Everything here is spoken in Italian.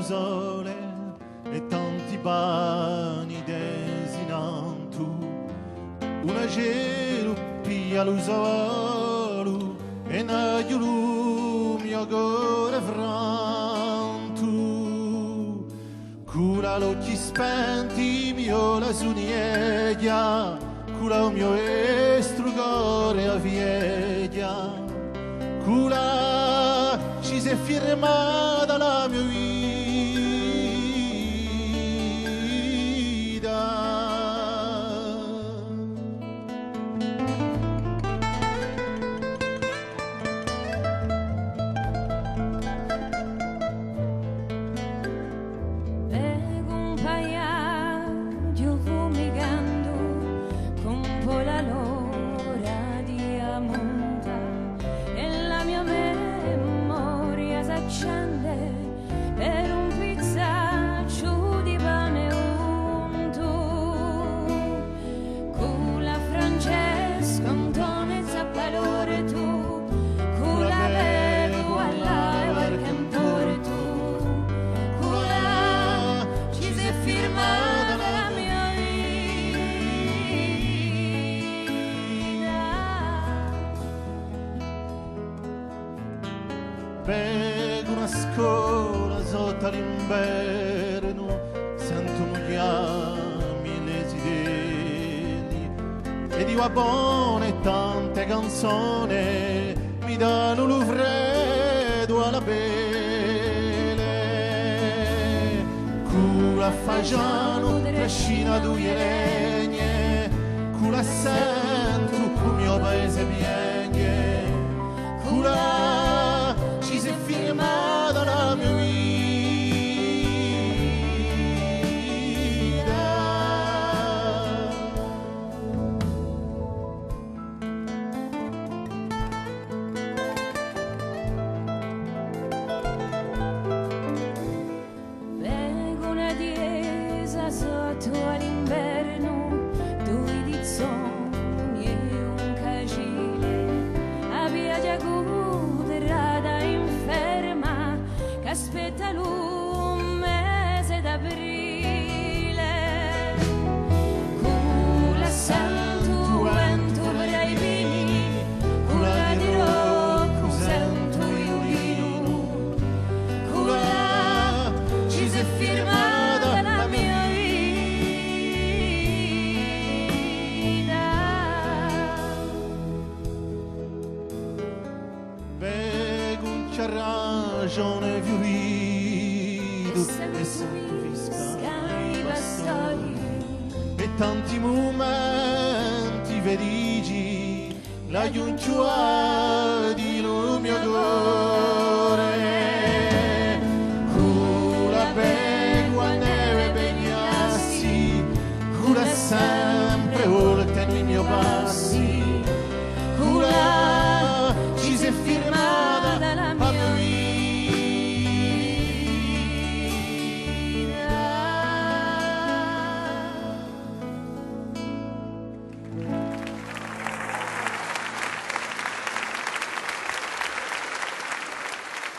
lo sole e tanti bani desinantu, una gelo pia lo sole e nagliulu mio cuore frantu, cura l'occhi spenti mio la sunieglia, cura il mio estrugore a vieglia, cura ci si è firmata la mia vita. Vengo un paio fumigando con un po' la l'ora di amonta e la mia memoria s'accende per un pizzaccio di pane unto con la Francesca Antone Zappalore tu con la Bevo alla e cantore tu con la ci si è firmata la mia vita. Per una scuola sotto l'inverno sento mugliami le sideli e di buone e tante canzoni mi danno lo freddo alla pelle, cura fagiano trascina due legne, cura sento il mio paese pienge, cura ci si è firmata la mia vita. Vengo una diesa sotto all'inverno, due tizzoni e un cagile, a via di Aguderrada inferma, che aspetta un mese d'aprile. Cula sento vento per i pini, cula di rocco sento violino, cula ci si è firmata la mia vita. Vengo un ragione fiorito e sento fisca i bastoni e tanti momenti felici la giuncua di lo mio cuore, cura per quando neve pegnassi, cura sempre